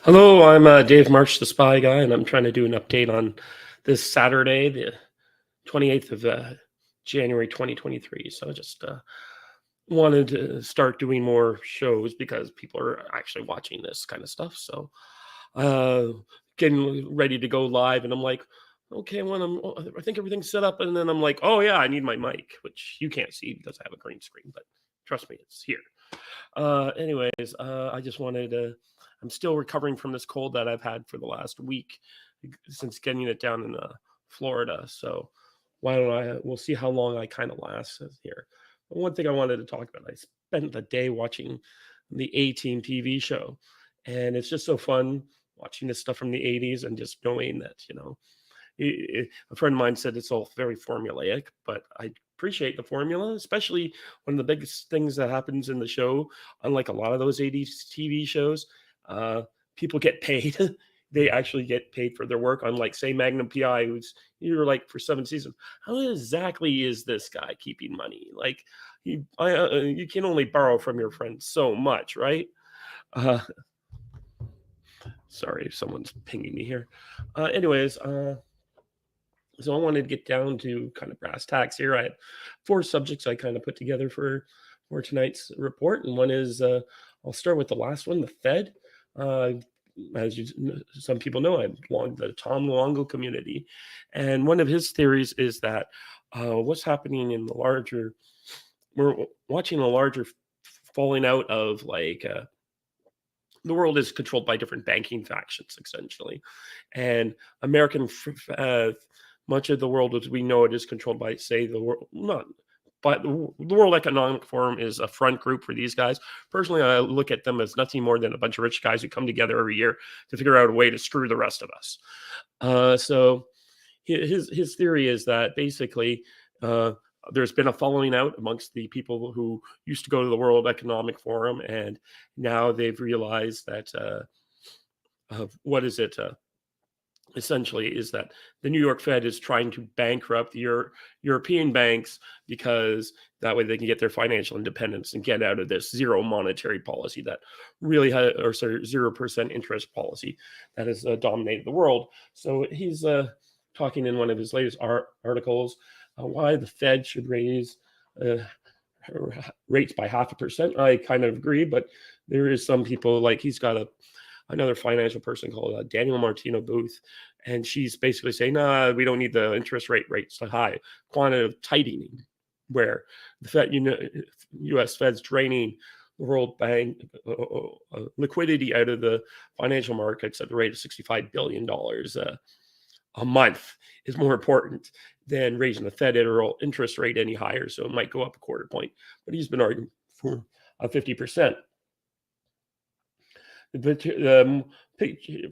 Hello, I'm Dave March, the Spy Guy, and I'm trying to do an update on this Saturday, the 28th of January 2023. So I just wanted to start doing more shows because people are actually watching this kind of stuff. So uh, getting ready to go live, and I'm like, okay, I think everything's set up, and then I'm like, oh yeah, I need my mic, which you can't see because I have a green screen, but trust me, it's here. I just wanted to. I'm still recovering from this cold that I've had for the last week since getting it down in Florida. So why don't I? We'll see how long I kind of last here. But one thing I wanted to talk about. I spent the day watching the A-Team TV show, and it's just so fun watching this stuff from the '80s and just knowing that a friend of mine said it's all very formulaic, but I appreciate the formula, especially one of the biggest things that happens in the show. Unlike a lot of those '80s TV shows, uh, people get paid. They actually get paid for their work. Unlike, say, Magnum PI, who's you're like for 7 seasons. How exactly is this guy keeping money? Like, you can only borrow from your friends so much, right? Uh, Sorry, someone's pinging me here. So I wanted to get down to kind of brass tacks here. I had four subjects I kind of put together for tonight's report, and one is I'll start with the last one, the Fed. Uh, as some people know, I belong to the Tom Luongo community, and one of his theories is that what's happening in the larger, we're watching a larger falling out of the world is controlled by different banking factions, essentially, and American much of the world as we know it is controlled by, say, the world, not, but the World Economic Forum is a front group for these guys. Personally, I look at them as nothing more than a bunch of rich guys who come together every year to figure out a way to screw the rest of us. So his theory is that basically there's been a falling out amongst the people who used to go to the World Economic Forum, and now they've realized that what is it? Essentially is that the New York Fed is trying to bankrupt the European banks because that way they can get their financial independence and get out of this zero monetary policy that really has, or sorry, 0% interest policy that has dominated the world. So he's talking in one of his latest articles why the Fed should raise rates by 0.5%. I kind of agree, but there is some people, like he's got another financial person called Daniel Martino Booth, and she's basically saying, "Nah, we don't need the interest rates so high. Quantitative tightening, where the Fed, U.S. Fed's draining the World Bank liquidity out of the financial markets at the rate of $65 billion a month is more important than raising the federal interest rate any higher. So it might go up a quarter point, but he's been arguing for 50%.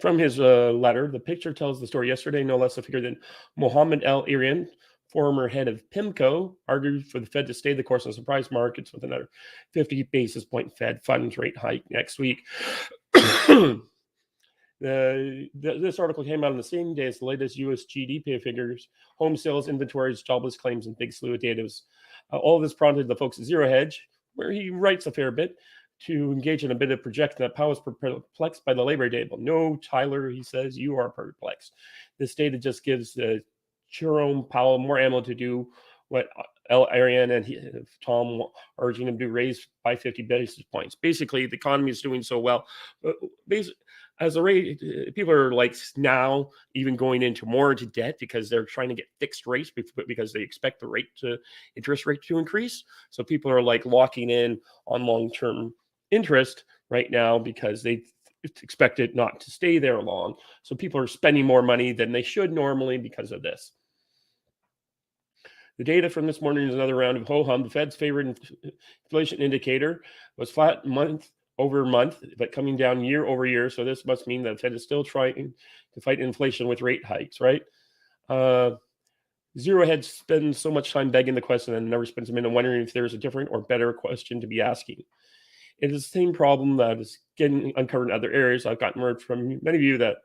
From his letter, the picture tells the story. Yesterday, no less a figure than Mohammed El Erian, former head of PIMCO, argued for the Fed to stay the course on surprise markets with another 50 basis point Fed funds rate hike next week. This article came out on the same day as the latest U.S. GDP figures, home sales, inventories, jobless claims, and big slew of data. All of this prompted the folks at Zero Hedge, where he writes a fair bit, to engage in a bit of projection that Powell is perplexed by the labor data. No, Tyler, he says, you are perplexed. This data just gives Jerome Powell more ammo to do what Ariane and Tom are urging him to raise by 50 basis points. Basically, the economy is doing so well. As a rate, people are like now even going into debt because they're trying to get fixed rates because they expect the interest rate to increase. So people are like locking in on long-term interest right now because they expect it not to stay there long. So people are spending more money than they should normally because of this. The data from this morning is another round of ho-hum. The Fed's favorite inflation indicator was flat month over month, but coming down year over year. So this must mean that the Fed is still trying to fight inflation with rate hikes, right? Zero Hedge spends so much time begging the question and never spends a minute wondering if there's a different or better question to be asking. It is the same problem that is getting uncovered in other areas. I've gotten word from many of you that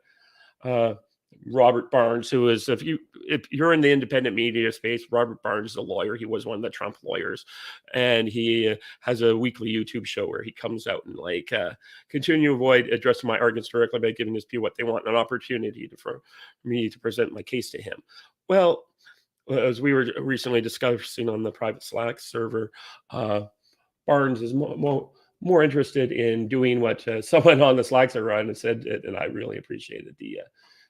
Robert Barnes, who is, if you're in the independent media space, Robert Barnes is a lawyer. He was one of the Trump lawyers, and he has a weekly YouTube show where he comes out and like continue to avoid addressing my arguments directly by giving his people what they want, an opportunity for me to present my case to him. Well, as we were recently discussing on the private Slack server, Barnes is more interested in doing what someone on the Slack server and said, and I really appreciated the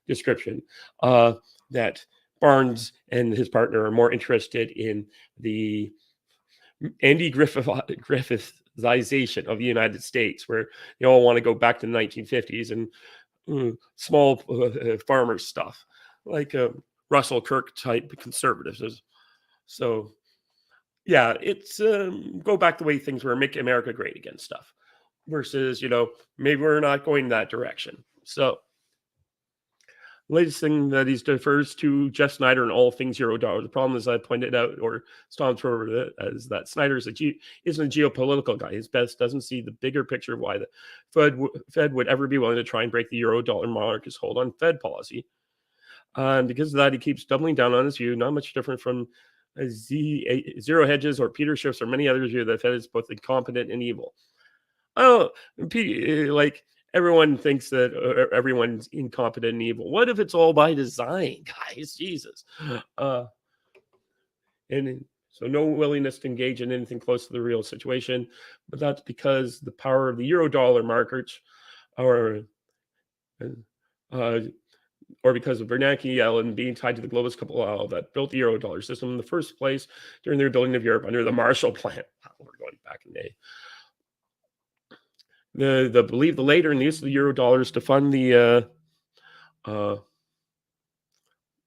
description, that Barnes and his partner are more interested in the Andy Griffithization of the United States, where they all want to go back to the 1950s and small farmer stuff, like Russell Kirk type conservatives. So yeah, it's go back the way things were, make America great again stuff, versus maybe we're not going that direction. So latest thing that he defers to Jeff Snyder and all things Eurodollar. The problem, as I pointed out, or stomped over it, is that Snyder isn't a geopolitical guy. His best doesn't see the bigger picture of why the Fed would ever be willing to try and break the Eurodollar monarch's hold on Fed policy. And because of that, he keeps doubling down on his view, not much different from Zero Hedges or Peter Schiff's or many others view that the Fed is both incompetent and evil. Oh, like everyone thinks that everyone's incompetent and evil. What if it's all by design, guys? Jesus. And so no willingness to engage in anything close to the real situation, but that's because the power of the Eurodollar markets or because of Bernanke Yellen being tied to the globalist cabal that built the Eurodollar system in the first place during the rebuilding of Europe under the Marshall Plan. Wow, we're going back in the day. The believe the later in the use of the Eurodollars to fund the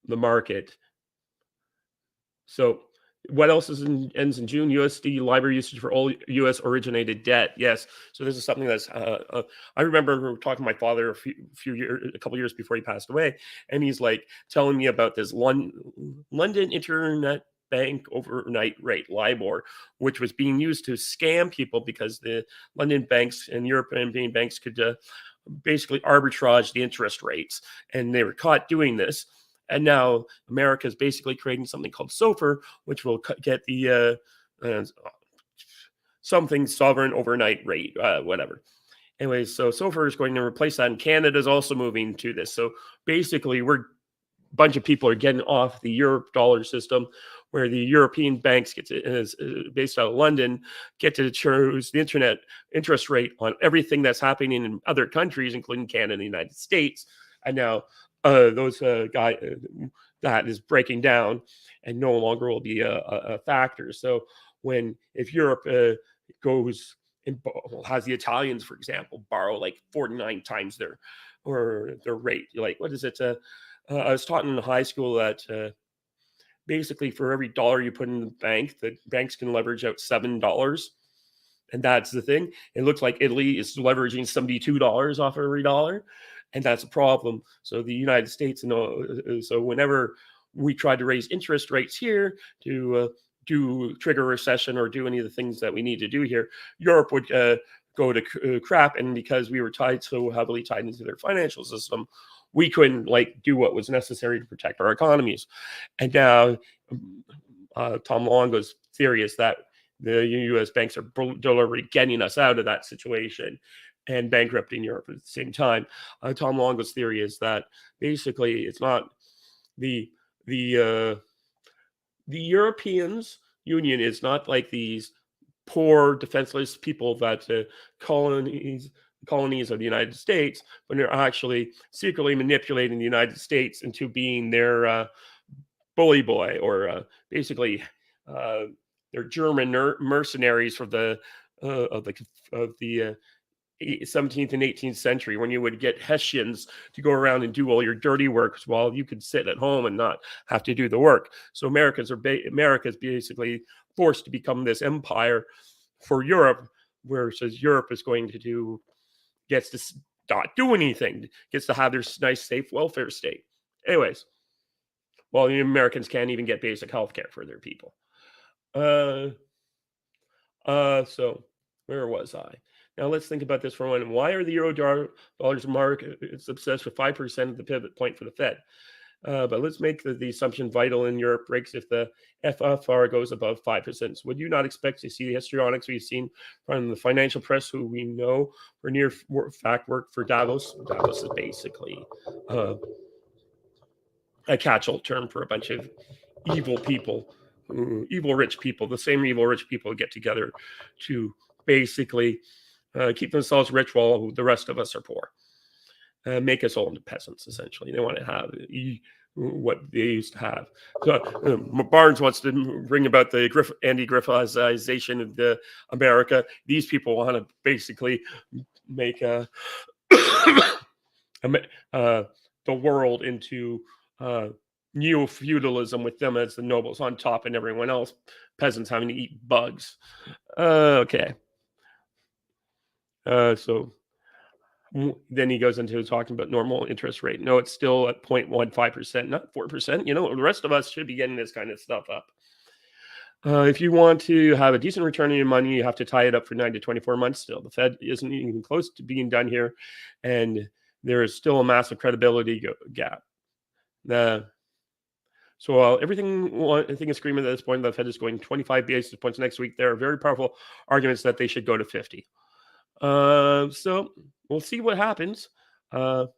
market. So what else ends in June? USD LIBOR usage for all U.S. originated debt. Yes. So this is something that's. I remember talking to my father a couple years before he passed away, and he's like telling me about this London Internet Bank overnight rate LIBOR, which was being used to scam people because the London banks and European banks could basically arbitrage the interest rates, and they were caught doing this. And now America is basically creating something called SOFR, which will get the something sovereign overnight rate, whatever. Anyways, so SOFR is going to replace that, and Canada is also moving to this. So basically, a bunch of people are getting off the Eurodollar system, where the European banks based out of London get to choose the internet interest rate on everything that's happening in other countries, including Canada and the United States. And now those guys that is breaking down and no longer will be a factor. So if Europe goes and has the Italians, for example, borrow like 49 times their rate, like what is it? I was taught in high school that basically for every dollar you put in the bank, the banks can leverage out $7. And that's the thing. It looks like Italy is leveraging $72 off every dollar. And that's a problem. So the United States, so whenever we try to raise interest rates here to trigger a recession or do any of the things that we need to do here, Europe would go to crap. And because we were so heavily tied into their financial system, we couldn't do what was necessary to protect our economies. And now Tom Longo's theory is that the U.S. banks are deliberately getting us out of that situation and bankrupting Europe at the same time. Tom Longo's theory is that basically it's not the Europeans Union is not like these poor defenseless people that colonies of the United States, but they're actually secretly manipulating the United States into being their bully boy, or basically they're German mercenaries for the 17th and 18th century, when you would get Hessians to go around and do all your dirty work while you could sit at home and not have to do the work. So America's basically forced to become this empire for Europe, whereas Europe is gets to not do anything, gets to have their nice, safe welfare state. Anyways, well, the Americans can't even get basic health care for their people. So where was I? Now let's think about this for a moment. Why are the euro dollars mark? It's obsessed with 5% of the pivot point for the Fed. But let's make the assumption vital in Europe breaks if the FFR goes above 5%. So would you not expect to see the histrionics we've seen from the financial press, who we know for near fact work for Davos? Davos is basically uh, a catch-all term for a bunch of evil people, evil rich people, the same evil rich people get together to basically keep themselves rich while the rest of us are poor. Make us all into peasants, essentially. They want to have what they used to have. So, Barnes wants to bring about the anti-Griffithization of the America. These people want to basically make the world into neo-feudalism, with them as the nobles on top and everyone else, peasants having to eat bugs. Okay. So then he goes into talking about normal interest rate. No, it's still at 0.15%, not 4%. You know, the rest of us should be getting this kind of stuff up. If you want to have a decent return on your money, you have to tie it up for 9 to 24 months still. The Fed isn't even close to being done here, and there is still a massive credibility gap. So I think is screaming at this point, the Fed is going 25 basis points next week. There are very powerful arguments that they should go to 50. So we'll see what happens. But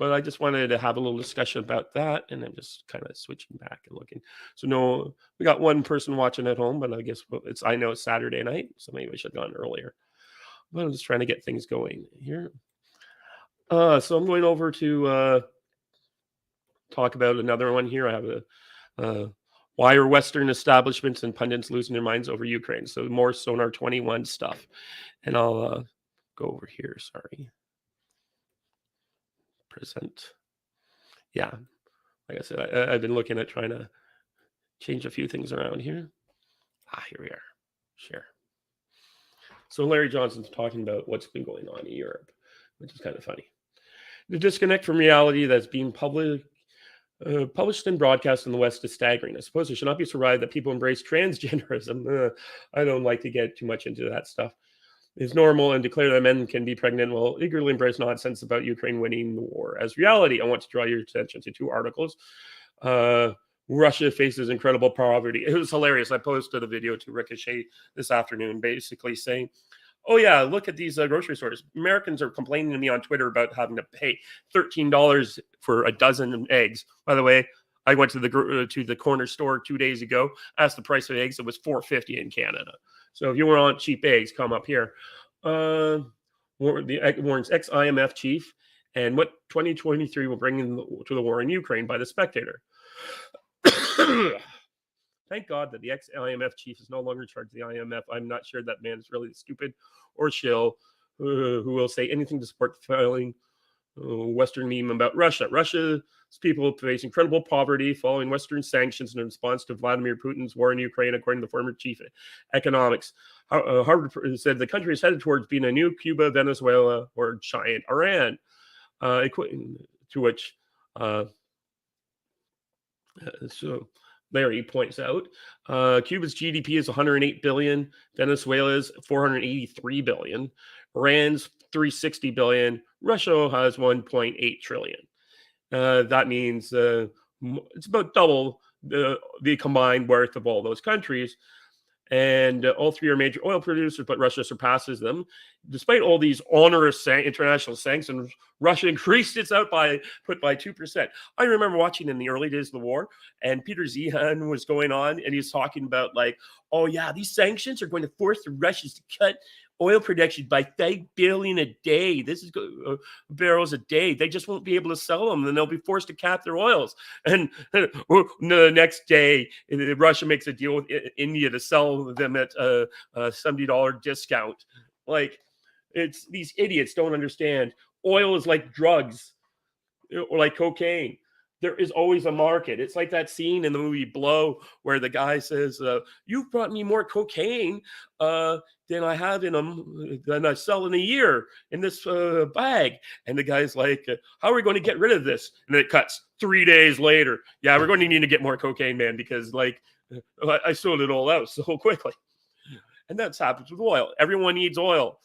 I just wanted to have a little discussion about that, and I'm just kind of switching back and looking. So no, we got one person watching at home, but I guess I know it's Saturday night, so maybe I should have gone earlier. But I'm just trying to get things going here. So I'm going over to talk about another one here. I have why are Western establishments and pundits losing their minds over Ukraine? So more SONAR21 stuff, and I'll go over here. Sorry. Present. Yeah, like I said, I've been looking at trying to change a few things around here. Here we are. Share. So Larry Johnson's talking about what's been going on in Europe, which is kind of funny. The disconnect from reality that's being published and broadcast in the West is staggering. I suppose it should not be surprised that people embrace transgenderism. I don't like to get too much into that stuff. Is normal and declare that men can be pregnant while eagerly embrace nonsense about Ukraine winning the war as reality. I want to draw your attention to two articles. Russia faces incredible poverty. It was hilarious. I posted a video to Ricochet this afternoon basically saying, oh yeah, look at these grocery stores. Americans are complaining to me on Twitter about having to pay $13 for a dozen eggs. By the way, I went to the corner store 2 days ago, asked the price of eggs. It was $4.50 in Canada. So if you want cheap eggs, come up here. Warren's ex-IMF chief, and what 2023 will bring to the war in Ukraine by The Spectator. Thank God that the ex-IMF chief is no longer in charge of the IMF. I'm not sure that man is really stupid or shill who will say anything to support the failing Western meme about Russia. Russia's people face incredible poverty following Western sanctions in response to Vladimir Putin's war in Ukraine, according to the former chief of economics. Harvard said the country is headed towards being a new Cuba, Venezuela, or giant Iran, to which so Larry points out Cuba's GDP is 108 billion, Venezuela's 483 billion, Iran's 360 billion, Russia has 1.8 trillion. That means it's about double the combined worth of all those countries. And all three are major oil producers, but Russia surpasses them. Despite all these onerous international sanctions, Russia increased its output by 2%. I remember watching in the early days of the war, and Peter Zehan was going on, and he was talking about like, oh yeah, these sanctions are going to force the Russians to cut oil production by 5 billion a day. This is barrels a day. They just won't be able to sell them, and they'll be forced to cap their oils. And the next day, Russia makes a deal with India to sell them at a $70 discount. Like, it's these idiots don't understand. Oil is like drugs or like cocaine. There is always a market. It's like that scene in the movie Blow where the guy says, you've brought me more cocaine than I have than I sell in a year in this bag. And the guy's like, how are we going to get rid of this? And then it cuts 3 days later. Yeah, we're going to need to get more cocaine, man, because like I sold it all out so quickly. And that's happens with oil. Everyone needs oil.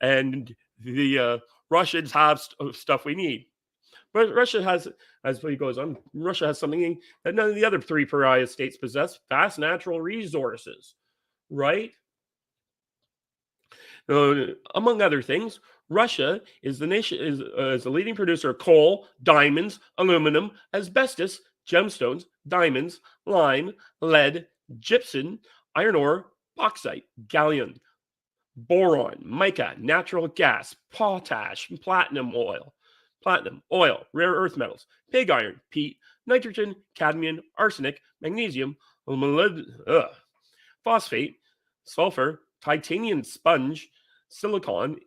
and the Russians have stuff we need. But Russia has, as he goes on, Russia has something that none of the other three pariah states possess: vast natural resources, right? Among other things, Russia is the leading producer of coal, diamonds, aluminum, asbestos, gemstones, diamonds, lime, lead, gypsum, iron ore, bauxite, gallium, boron, mica, natural gas, potash, platinum, oil, rare earth metals, pig iron, peat, nitrogen, cadmium, arsenic, magnesium, phosphate, sulfur, titanium sponge, silicon,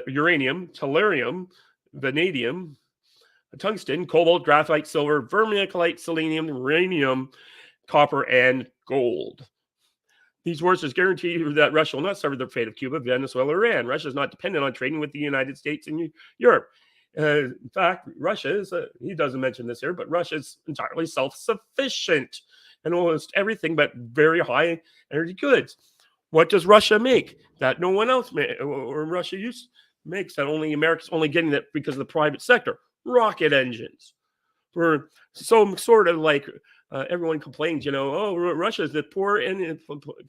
uranium, tellurium, vanadium, tungsten, cobalt, graphite, silver, vermiculite, selenium, uranium, copper, and gold. These resources guarantee that Russia will not suffer the fate of Cuba, Venezuela, or Iran. Russia is not dependent on trading with the United States and Europe. In fact, Russia is, he doesn't mention this here, but Russia is entirely self-sufficient in almost everything but very high energy goods. What does Russia make that no one else or Russia makes that only America's only getting that because of the private sector? Rocket engines. For some sort of like everyone complains, oh, Russia is the poor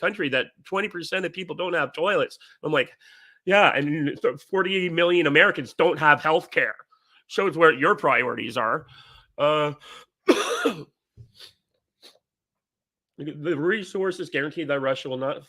country that 20% of people don't have toilets. I'm like, yeah, and 40 million Americans don't have health care. Shows where your priorities are. The resources guaranteed that Russia will not,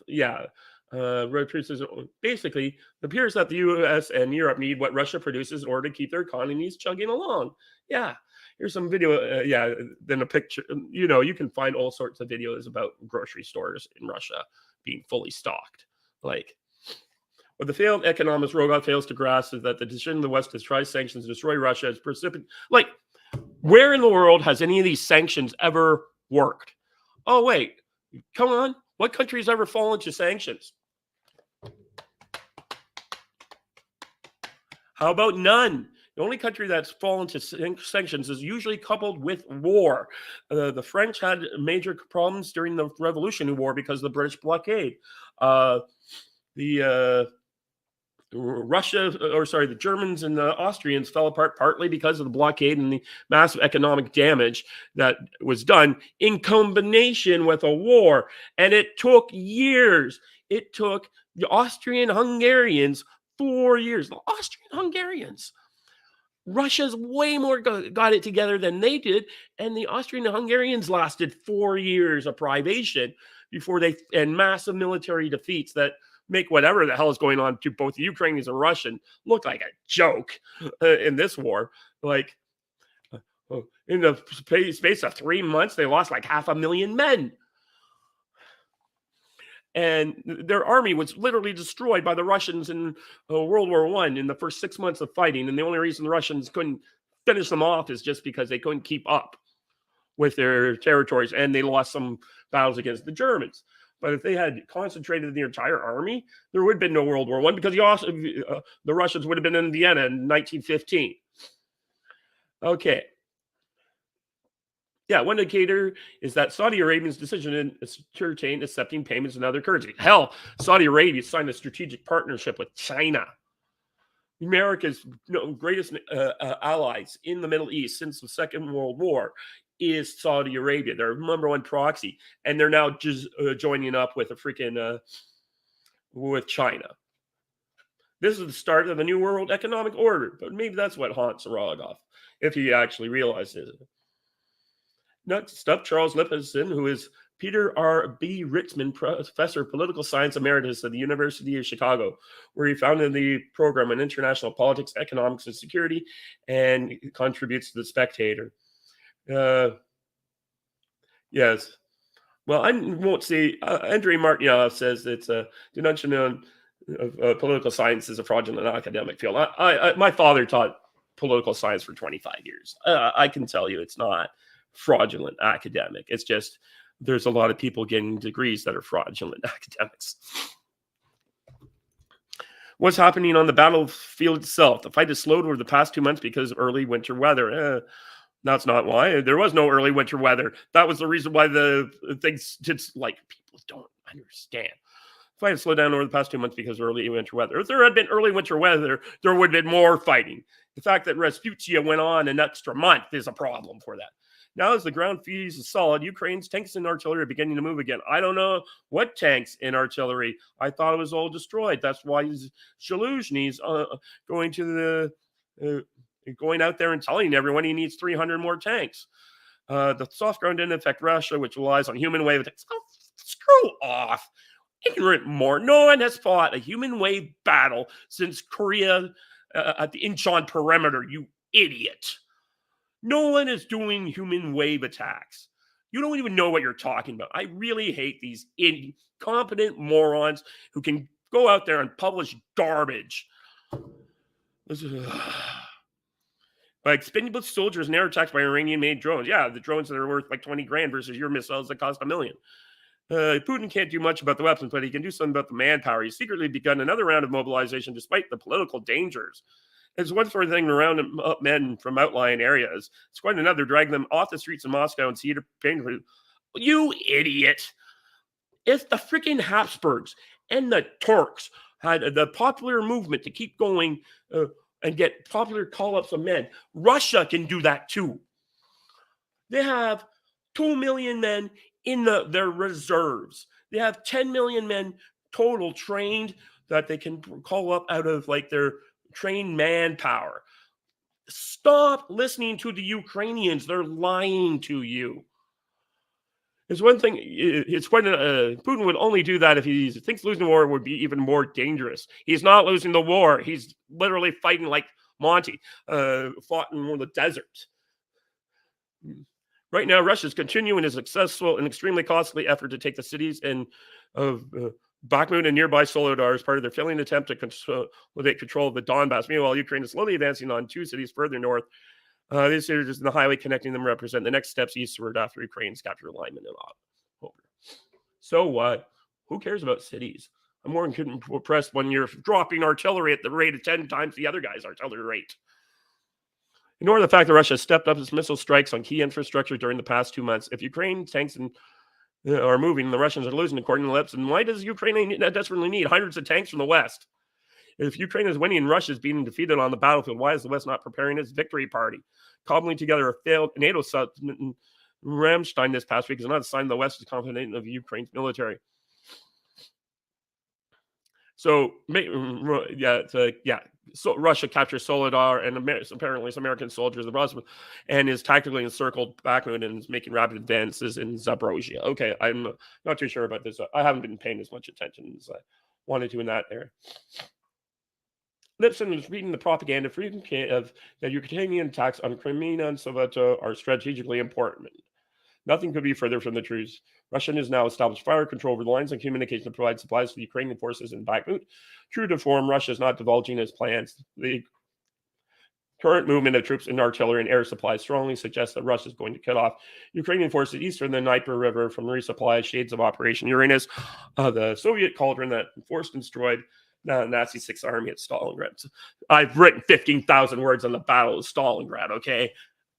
basically, it appears that the U.S. and Europe need what Russia produces in order to keep their economies chugging along. Yeah, here's some video. Then a picture. You can find all sorts of videos about grocery stores in Russia being fully stocked. Like, what the failed economist Rogoff fails to grasp is that the decision of the West to try sanctions to destroy Russia is precipitate. Like, where in the world has any of these sanctions ever worked? Oh, wait, come on. What country has ever fallen to sanctions? How about none? The only country that's fallen to sanctions is usually coupled with war. The French had major problems during the Revolutionary War because of the British blockade. The Germans and the Austrians fell apart partly because of the blockade and the massive economic damage that was done in combination with a war. And it took years. It took the Austrian-Hungarians 4 years. The Austrian-Hungarians. Russia's way more got it together than they did. And the Austrian-Hungarians lasted 4 years of privation before and massive military defeats that make whatever the hell is going on to both the Ukrainians and Russian look like a joke in this war. Like, in the space of 3 months, they lost like 500,000 men. And their army was literally destroyed by the Russians in World War I in the first 6 months of fighting. And the only reason the Russians couldn't finish them off is just because they couldn't keep up with their territories. And they lost some battles against the Germans. But if they had concentrated the entire army, there would have been no World War I because the Russians would have been in Vienna in 1915. Okay. Yeah, one indicator is that Saudi Arabia's decision to retain accepting payments in other currencies. Hell, Saudi Arabia signed a strategic partnership with China. America's greatest allies in the Middle East since the Second World War is Saudi Arabia. They're number one proxy, and they're now just joining up with with China. This is the start of the new world economic order, but maybe that's what haunts Rogoff, if he actually realizes it. Next up, Charles Lipinson, who is Peter R. B. Ritzman Professor of Political Science Emeritus at the University of Chicago, where he founded the program on international politics, economics, and security, and contributes to The Spectator. Yes. Well, I won't say. Andrei Martynov says it's a denunciation of political science is a fraudulent academic field. My father taught political science for 25 years. I can tell you it's not fraudulent academic. It's just there's a lot of people getting degrees that are fraudulent academics. What's happening on the battlefield itself? The fight has slowed over the past 2 months because of early winter weather. That's not why. There was no early winter weather. That was the reason why the things just like people don't understand. Fight had slowed down over the past 2 months because of early winter weather. If there had been early winter weather, there would have been more fighting. The fact that Rasputia went on an extra month is a problem for that. Now, as the ground freeze is solid, Ukraine's tanks and artillery are beginning to move again. I don't know what tanks and artillery. I thought it was all destroyed. That's why Zaluzhny's going to the going out there and telling everyone he needs 300 more tanks. The soft ground didn't affect Russia, which relies on human wave attacks. Oh, screw off. Ignorant more. No one has fought a human wave battle since Korea at the Incheon perimeter, you idiot. No one is doing human wave attacks. You don't even know what you're talking about. I really hate these incompetent morons who can go out there and publish garbage. By expendable soldiers and air attacks by Iranian-made drones. Yeah, the drones that are worth like 20 grand versus your missiles that cost $1 million. Putin can't do much about the weapons, but he can do something about the manpower. He's secretly begun another round of mobilization despite the political dangers. It's one sort of thing to round up men from outlying areas. It's quite another dragging them off the streets of Moscow and see it paying for. You idiot. If the freaking Habsburgs and the Turks had the popular movement to keep going and get popular call-ups of men, Russia can do that too. They have 2 million men in their reserves. They have 10 million men total trained that they can call up out of like their trained manpower. Stop listening to the Ukrainians. They're lying to you. It's one thing. It's when Putin would only do that if he thinks losing the war would be even more dangerous. He's not losing the war. He's literally fighting like Monty fought in the desert. Right now, Russia is continuing a successful and extremely costly effort to take the cities of Bakhmut and nearby Soledar as part of their failing attempt to consolidate control of the Donbass. Meanwhile, Ukraine is slowly advancing on 2 cities further north. These cities and the highway connecting them represent the next steps eastward after Ukraine's capture alignment in October. So what? Who cares about cities? I'm more impressed when you're dropping artillery at the rate of 10 times the other guy's artillery rate. Ignore the fact that Russia stepped up its missile strikes on key infrastructure during the past 2 months. If Ukraine tanks are moving, the Russians are losing, according to Lips. And why does Ukraine desperately need hundreds of tanks from the West? If Ukraine is winning and Russia is being defeated on the battlefield, why is the West not preparing its victory party? Cobbling together a failed NATO summit in Ramstein this past week is not a sign the West is confident of Ukraine's military. So, so Russia captures Soledar and apparently some American soldiers of Russia and is tactically encircled Bakhmut and is making rapid advances in Zaporozhye. Okay, I'm not too sure about this. I haven't been paying as much attention as I wanted to in that area. Lipson is reading the propaganda of that Ukrainian attacks on Crimea and Slovakia are strategically important. Nothing could be further from the truth. Russia has now established fire control over the lines of communication to provide supplies to the Ukrainian forces in Bakhmut. True to form, Russia is not divulging its plans. The current movement of troops and artillery and air supplies strongly suggests that Russia is going to cut off Ukrainian forces east of the Dnieper River from resupply shades of Operation Uranus, the Soviet cauldron that forced and destroyed the Nazi Sixth Army at Stalingrad. I've written 15,000 words on the Battle of Stalingrad, okay?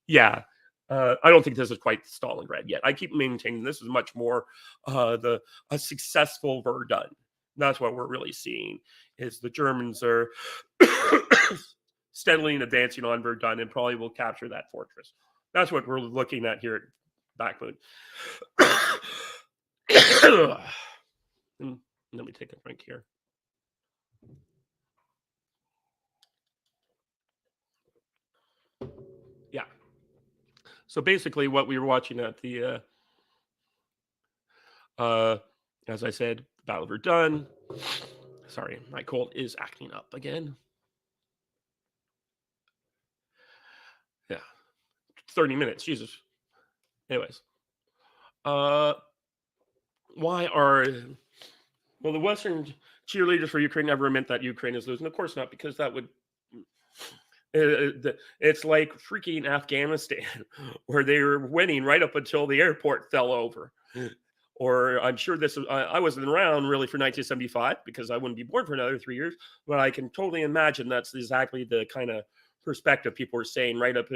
Yeah. I don't think this is quite Stalingrad yet. I keep maintaining this is much more a successful Verdun. That's what we're really seeing is the Germans are steadily advancing on Verdun and probably will capture that fortress. That's what we're looking at here at Bakhmut. Let me take a drink here. Yeah. So basically what we were watching at the, as I said, Battle of Verdun. Sorry, my cold is acting up again. Yeah. 30 minutes, Jesus. Anyways. Why are... Well, the Western cheerleaders for Ukraine never meant that Ukraine is losing. Of course not, because that would... It's like freaking Afghanistan, where they were winning right up until the airport fell over. Or I'm sure this. I wasn't around really for 1975 because I wouldn't be born for another 3 years. But I can totally imagine that's exactly the kind of perspective people were saying right up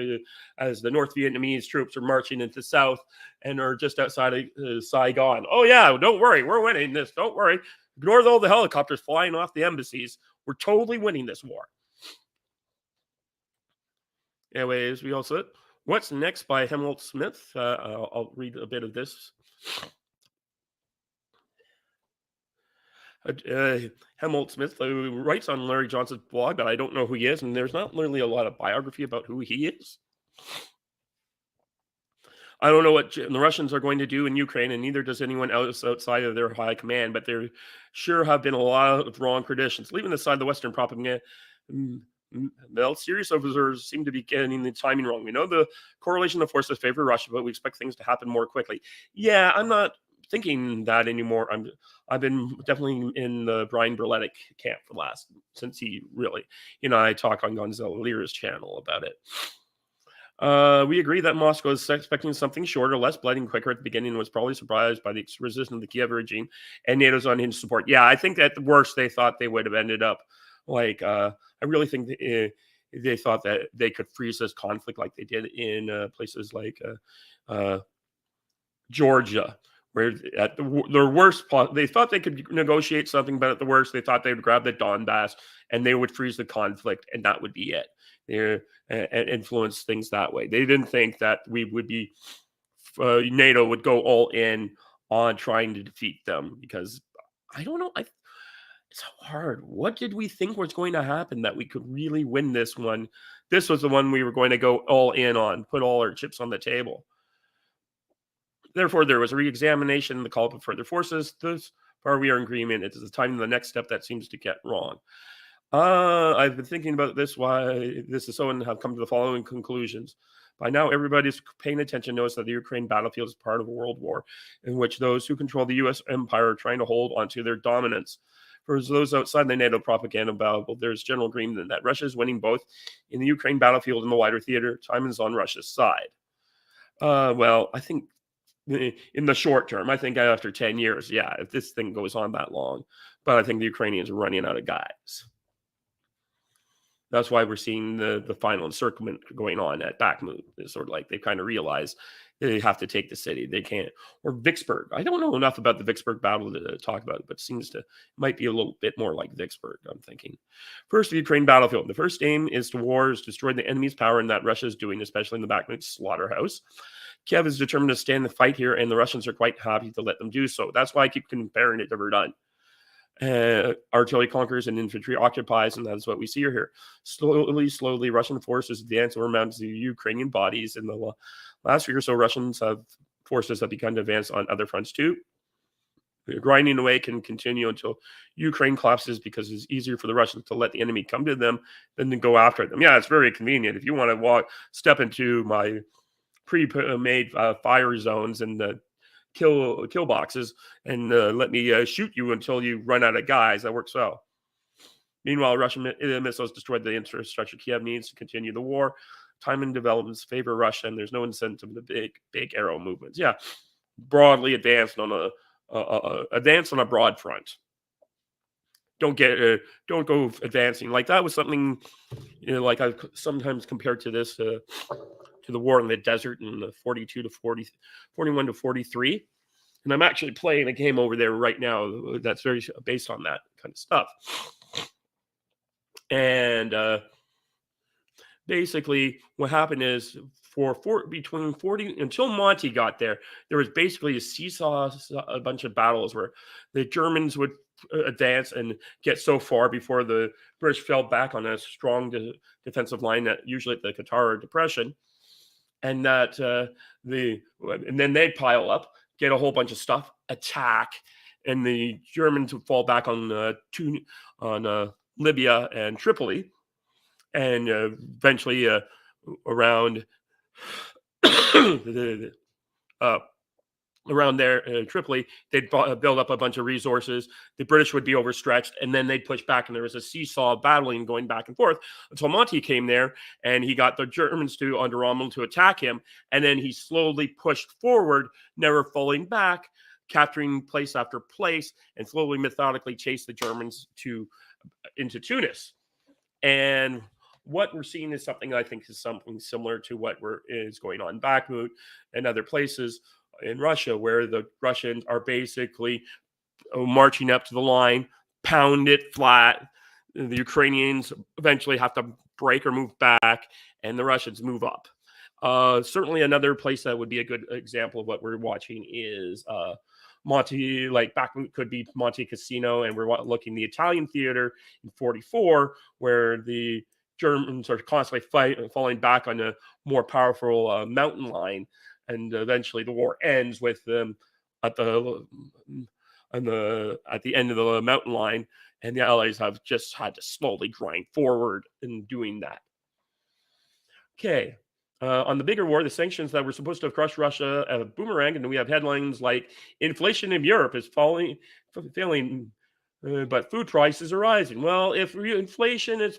as the North Vietnamese troops are marching into the south and are just outside of Saigon. Oh yeah, don't worry, we're winning this. Don't worry. Ignore all the helicopters flying off the embassies. We're totally winning this war. Anyways, we also What's Next by Helmut Smith. I'll read a bit of this. Helmut Smith writes on Larry Johnson's blog, but I don't know who he is, and there's not really a lot of biography about who he is. I don't know what the Russians are going to do in Ukraine, and neither does anyone else outside of their high command. But there sure have been a lot of wrong predictions. Leaving aside the Western propaganda, well, serious observers seem to be getting the timing wrong. We know the correlation of forces favor Russia, but we expect things to happen more quickly. Yeah, I'm not thinking that anymore. I've been definitely in the Brian Berletic camp since he really, I talk on Gonzalo Lira's channel about it. We agree that Moscow is expecting something shorter, less bloody, and quicker at the beginning, and was probably surprised by the resistance of the Kiev regime and NATO's unhinged support. Yeah, I think at the worst they thought they would have ended up I really think they thought that they could freeze this conflict like they did in places like Georgia, where at their worst, they thought they could negotiate something, but at the worst, they thought they would grab the Donbass and they would freeze the conflict, and that would be it. And influence things that way. They didn't think that we would be NATO would go all in on trying to defeat them, because I don't know. It's hard. What did we think was going to happen that we could really win this one? This was the one we were going to go all in on, put all our chips on the table. Therefore, there was a re-examination, the call for further forces. Thus far, we are in agreement. It is the time of the next step that seems to get wrong. I've been thinking about this, why this is so, and have come to the following conclusions. By now, everybody's paying attention knows that the Ukraine battlefield is part of a world war in which those who control the U.S. empire are trying to hold onto their dominance. For those outside the NATO propaganda battle, there's general agreement that Russia is winning both in the Ukraine battlefield and the wider theater. Time is on Russia's side. Well, I think in the short term, I think after 10 years, yeah, if this thing goes on that long, but I think the Ukrainians are running out of guys. That's why we're seeing the final encirclement going on at Bakhmut. It's sort of like they kind of realize they have to take the city. They can't. Or Vicksburg. I don't know enough about the Vicksburg battle to talk about it, but it might be a little bit more like Vicksburg, I'm thinking. First, the Ukraine battlefield. The first aim is to destroy the enemy's power, and that Russia is doing, especially in the Bakhmut slaughterhouse. Kiev is determined to stand the fight here, and the Russians are quite happy to let them do so. That's why I keep comparing it to Verdun. Artillery conquers and infantry occupies, and that's what we see here. Slowly, Russian forces advance over mountains to Ukrainian bodies. In the last week or so, forces have begun to advance on other fronts too. The grinding away can continue until Ukraine collapses, because it's easier for the Russians to let the enemy come to them than to go after them. Yeah, it's very convenient. If you want to step into my pre-made fire zones and kill boxes and let me shoot you until you run out of guys, that works well. Meanwhile, Russian missiles destroyed the infrastructure Kiev needs to continue the war. Time and developments favor Russia, and there's no incentive to big arrow movements. Yeah, broadly advanced on a broad front. Don't go advancing like that. Was something like I've sometimes compared to this to the war in the desert in the 41 to 43. And I'm actually playing a game over there right now that's very based on that kind of stuff. And basically what happened is between 40 until Monty got there was basically a seesaw, a bunch of battles where the Germans would advance and get so far before the British fell back on a strong defensive line, that usually at the Qatar Depression. And that and then they'd pile up, get a whole bunch of stuff, attack, and the Germans would fall back on Libya and Tripoli, and eventually around around there, Tripoli, they'd build up a bunch of resources. The British would be overstretched, and then they'd push back, and there was a seesaw battling going back and forth until Monty came there, and he got the Germans under Rommel to attack him, and then he slowly pushed forward, never falling back, capturing place after place, and slowly, methodically chased the Germans into Tunis. And what we're seeing is something I think is something similar to what is going on in Bakhmut and other places in Russia, where the Russians are basically marching up to the line, pound it flat. The Ukrainians eventually have to break or move back, and the Russians move up. Certainly, another place that would be a good example of what we're watching is Monte, like back could be Monte Cassino, and we're looking the Italian theater in '44, where the Germans are constantly falling back on a more powerful mountain line, and eventually the war ends with them at the at the end of the mountain line, and the Allies have just had to slowly grind forward in doing that. Okay. On the bigger war, the sanctions that were supposed to have crushed Russia have a boomerang, and we have headlines like "Inflation in Europe is failing, but food prices are rising." Well, if inflation is,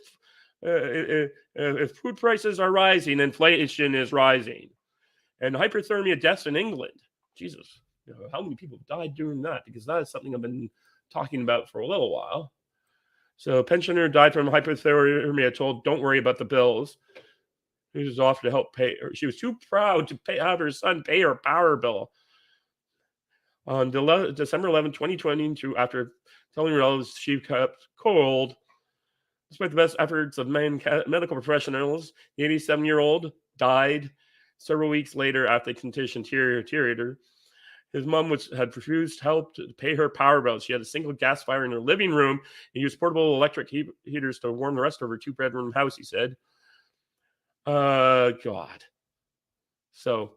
if food prices are rising, inflation is rising, and hyperthermia deaths in England. Jesus, how many people died doing that? Because that is something I've been talking about for a little while. So, pensioner died from hypothermia. Told, "Don't worry about the bills." She was off to help pay. She was too proud to have her son pay her power bill. On December 11, 2022, after telling relatives she kept cold, despite the best efforts of medical professionals, the 87-year-old died several weeks later after the condition deteriorated. His mom had refused help to pay her power bill. She had a single gas fire in her living room and used portable electric heaters to warm the rest of her two-bedroom house, he said. God. So,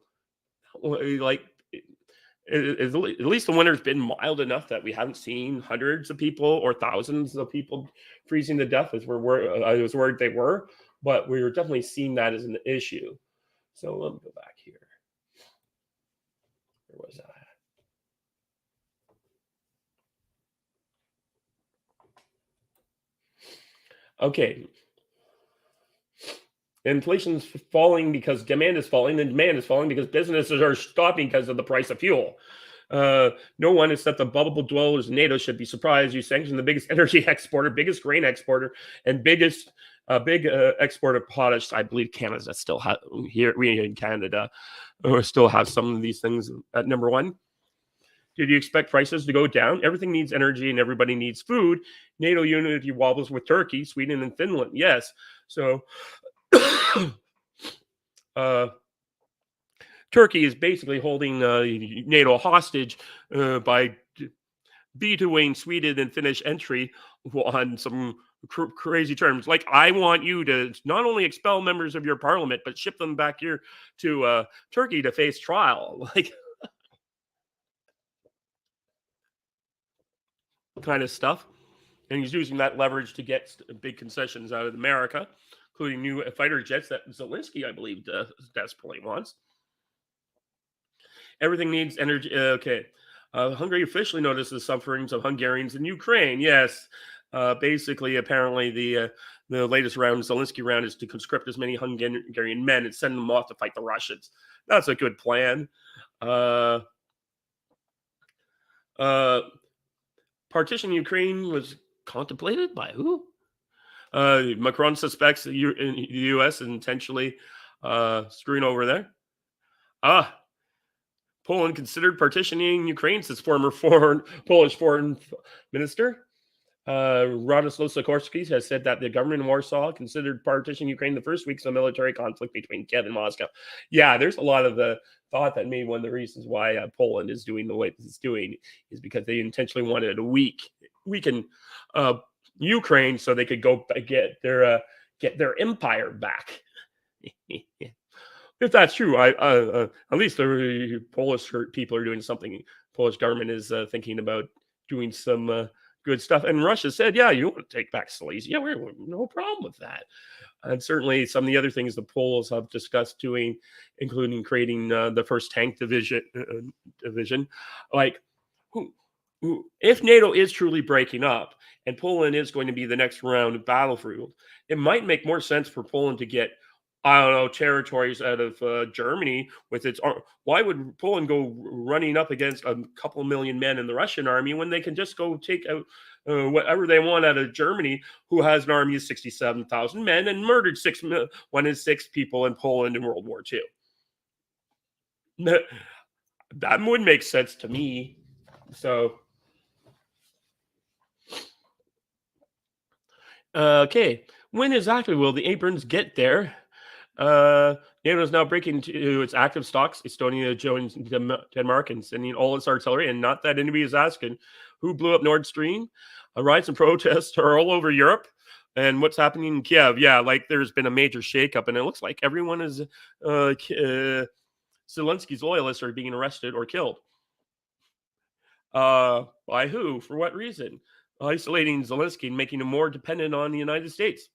like, at least the winter's been mild enough that we haven't seen hundreds of people or thousands of people freezing to death, as I was worried they were. But we were definitely seeing that as an issue. So let me go back here. Where was I? Okay. Inflation's falling because demand is falling, and demand is falling because businesses are stopping because of the price of fuel. No one except the bubble dwellers in NATO should be surprised. You sanction the biggest energy exporter, biggest grain exporter, and biggest big exporter of potash. I believe Canada still has here. We in Canada still have some of these things at number one. Did you expect prices to go down? Everything needs energy and everybody needs food. NATO unity wobbles with Turkey, Sweden, and Finland. Yes. So Turkey is basically holding NATO hostage by vetoing Sweden and Finnish entry on some crazy terms. Like, I want you to not only expel members of your parliament, but ship them back here to Turkey to face trial. Like, kind of stuff. And he's using that leverage to get big concessions out of America, including new fighter jets that Zelensky, I believe, desperately wants. Everything needs energy. Okay. Hungary officially noticed the sufferings of Hungarians in Ukraine. Yes. Basically, apparently, the latest round, Zelensky round, is to conscript as many Hungarian men and send them off to fight the Russians. That's a good plan. Partition Ukraine was contemplated by who? Macron suspects the U.S. intentionally screwing over there. Poland considered partitioning Ukraine, says former Polish foreign minister. Radoslaw Sikorski has said that the government in Warsaw considered partitioning Ukraine the first weeks of military conflict between Kiev and Moscow. Yeah, there's a lot of the thought that maybe one of the reasons why Poland is doing the way it's doing is because they intentionally wanted to weaken Ukraine so they could go get their empire back. If that's true, at least the Polish people are doing something. Polish government is thinking about doing some good stuff. And Russia said, "Yeah, you want to take back Silesia? Yeah, we're no problem with that." And certainly, some of the other things the Poles have discussed doing, including creating the first tank division. Like, if NATO is truly breaking up and Poland is going to be the next round of battlefield, it might make more sense for Poland to get, I don't know, territories out of Germany with its. Why would Poland go running up against a couple million men in the Russian army when they can just go take out whatever they want out of Germany, who has an army of 67,000 men and murdered 1 in 6 people in Poland in World War II? That would make sense to me. So, Okay, when exactly will the Abrams get there? Uh, NATO is now breaking to its active stocks. Estonia joins Denmark and sending all its artillery. And not that anybody is asking who blew up Nord Stream. Riots and protests are all over Europe. And what's happening in Kiev? Yeah, like there's been a major shakeup, and it looks like everyone is Zelensky's loyalists are being arrested or killed. By who? For what reason? Isolating Zelensky and making him more dependent on the United States.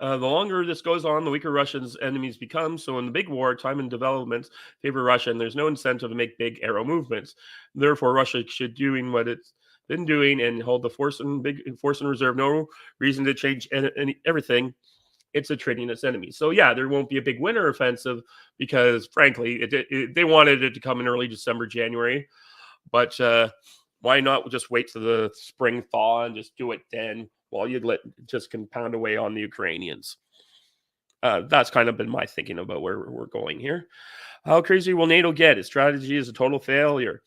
The longer this goes on, the weaker Russia's enemies become. So, in the big war, time and developments favor Russia, and there's no incentive to make big arrow movements. Therefore, Russia should doing what it's been doing and hold the force and reserve. No reason to change everything. It's a trading its enemies. So, yeah, there won't be a big winter offensive because, frankly, they wanted it to come in early December, January. But why not just wait to the spring thaw and just do it then while you let just compound away on the Ukrainians? That's kind of been my thinking about where we're going here. How crazy will NATO get? Its strategy is a total failure.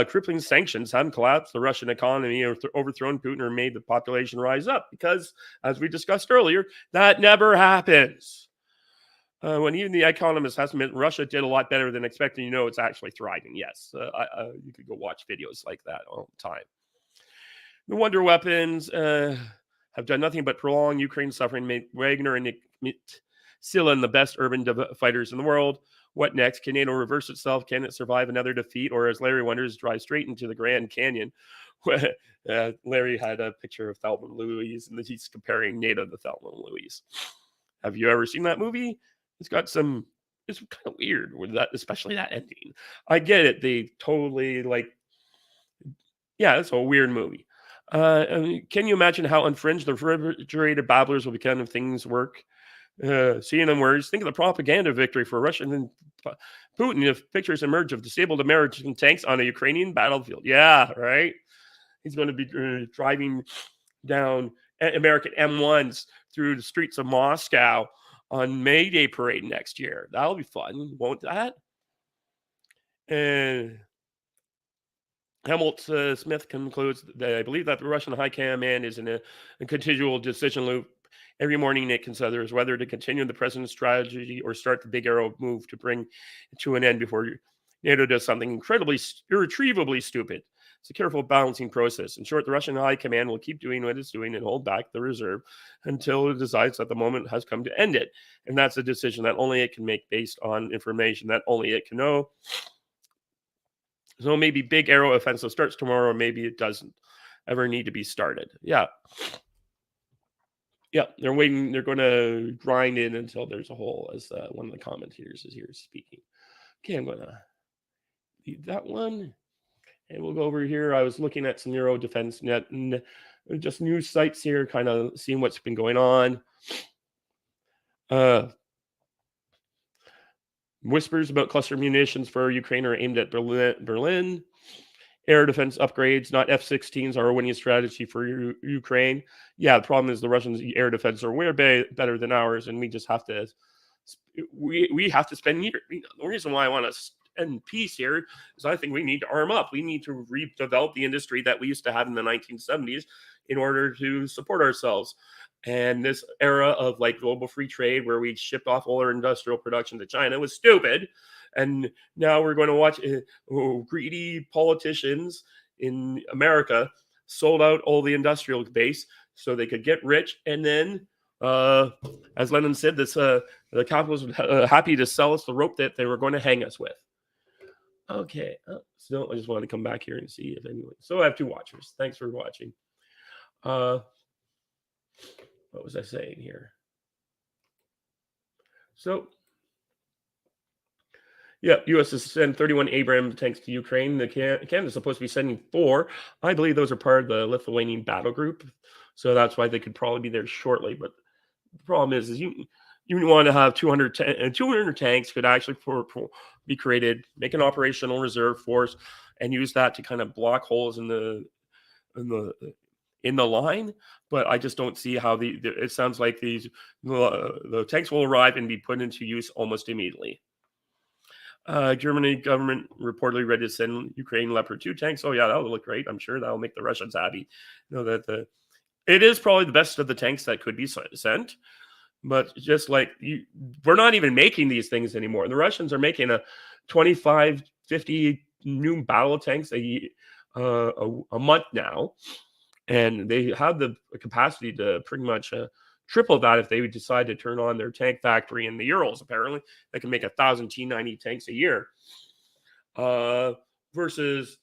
Crippling sanctions haven't collapsed the Russian economy or overthrown Putin or made the population rise up because, as we discussed earlier, that never happens. When even the Economist has admitted Russia did a lot better than expected, it's actually thriving. Yes, you could go watch videos like that all the time. The wonder weapons have done nothing but prolong Ukraine's suffering, make Wagner and Silla the best urban fighters in the world. What next? Can NATO reverse itself? Can it survive another defeat? Or, as Larry wonders, drive straight into the Grand Canyon? Larry had a picture of Thelma and Louise, and he's comparing NATO to Thelma and Louise. Have you ever seen that movie? It's kind of weird with that, especially that ending. I get it. They totally yeah, it's a weird movie. Can you imagine how unfringed the refrigerated babblers will become if things work? Seeing them words, think of the propaganda victory for Russia and Putin if pictures emerge of disabled American tanks on a Ukrainian battlefield. Yeah, right. He's going to be driving down American M1s through the streets of Moscow on May Day parade next year. That'll be fun, won't that? And Helmut Smith concludes that I believe that the Russian high command is in a continual decision loop. Every morning it considers whether to continue the president's strategy or start the big arrow move to bring it to an end before NATO does something incredibly, irretrievably stupid. It's a careful balancing process. In short, the Russian high command will keep doing what it's doing and hold back the reserve until it decides that the moment has come to end it. And that's a decision that only it can make based on information that only it can know. So maybe big arrow offensive starts tomorrow, or maybe it doesn't ever need to be started. Yeah. Yeah, they're waiting. They're going to grind in until there's a hole, as one of the commentators is here speaking. Okay, I'm going to leave that one. And we'll go over here. I was looking at some Euro Defense Net and just news sites here, kind of seeing what's been going on. Whispers about cluster munitions for Ukraine are aimed at Berlin. Air defense upgrades, not F-16s, are a winning strategy for Ukraine. Yeah, the problem is the Russians' air defense are way better than ours, and we just have to we have to spend years. The reason why I want to end peace here is I think we need to arm up. We need to redevelop the industry that we used to have in the 1970s in order to support ourselves. And this era of global free trade where we shipped off all our industrial production to China was stupid. And now we're going to watch greedy politicians in America sold out all the industrial base so they could get rich. And then, as Lenin said, the capitalists were happy to sell us the rope that they were going to hang us with. Okay. So I just wanted to come back here and see if anyone. So I have 2 watchers. Thanks for watching. What was I saying here? So, yeah, U.S. is sending 31 Abrams tanks to Ukraine. Canada's supposed to be sending 4. I believe those are part of the Lithuanian battle group, so that's why they could probably be there shortly. But the problem is you want to have 200 tanks could actually be created, make an operational reserve force, and use that to kind of block holes in the line. But I just don't see how it sounds like the tanks will arrive and be put into use almost immediately. Germany government reportedly ready to send Ukraine Leopard 2 tanks. Oh yeah, that'll look great. I'm sure that'll make the Russians happy. That the It is probably the best of the tanks that could be sent, but just like we're not even making these things anymore. The Russians are making a 25, 50 new battle tanks a month now, and they have the capacity to pretty much triple that if they would decide to turn on their tank factory in the Urals. Apparently, they can make 1,000 T90 tanks a year. Versus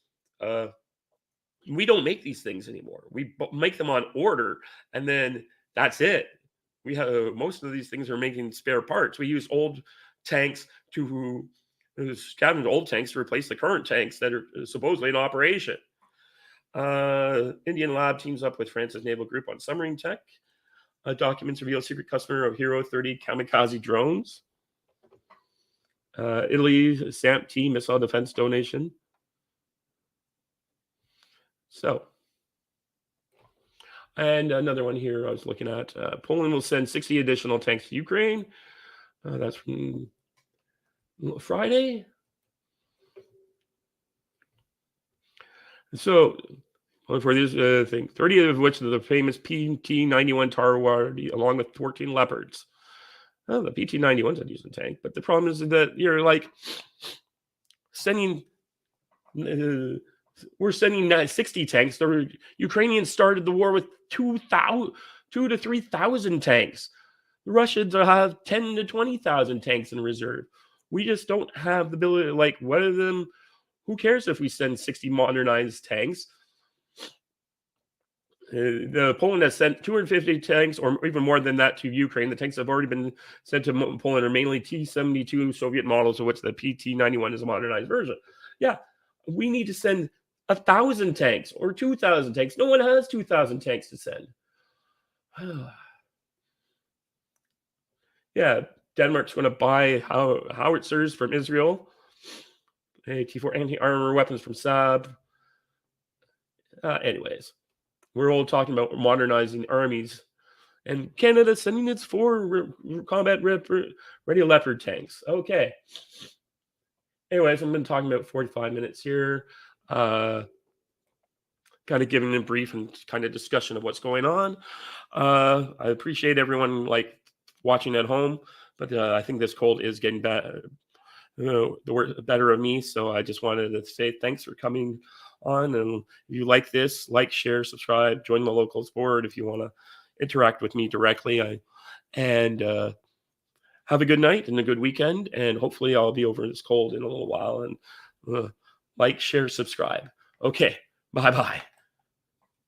we don't make these things anymore. We make them on order, and then that's it. We have most of these things are making spare parts. We use old tanks to scavenge old tanks to replace the current tanks that are supposedly in operation. Indian lab teams up with France's naval group on submarine tech. Documents reveal secret customer of Hero 30 kamikaze drones. Italy SAMP-T missile defense donation. So, and another one here I was looking at. Poland will send 60 additional tanks to Ukraine. That's from Friday. So, for this thing, 30 of which are the famous PT-91 Tarwar, along with 14 Leopards. Oh, the PT-91's a decent tank, but the problem is that you're like sending... we're sending 60 tanks. The Ukrainians started the war with 2,000 to 3,000 tanks. The Russians have 10 to 20,000 tanks in reserve. We just don't have the ability. Like, what are them? Who cares if we send 60 modernized tanks? The Poland has sent 250 tanks, or even more than that, to Ukraine. The tanks have already been sent to Poland are mainly T-72 Soviet models, of which the PT-91 is a modernized version. Yeah, we need to send 1,000 tanks or 2,000 tanks. No one has 2,000 tanks to send. Yeah, Denmark's going to buy howitzers from Israel. T4 anti-armor weapons from Saab. Anyways, we're all talking about modernizing armies. And Canada sending its 4 combat ready Leopard tanks. Okay. Anyways, I've been talking about 45 minutes here. Kind of giving a brief and kind of discussion of what's going on. I appreciate everyone watching at home, but I think this cold is getting better of me. So I just wanted to say thanks for coming on. And if you like this, share, subscribe, join the locals board if you want to interact with me directly. And have a good night and a good weekend. And hopefully I'll be over this cold in a little while. And share, subscribe. Okay. Bye-bye.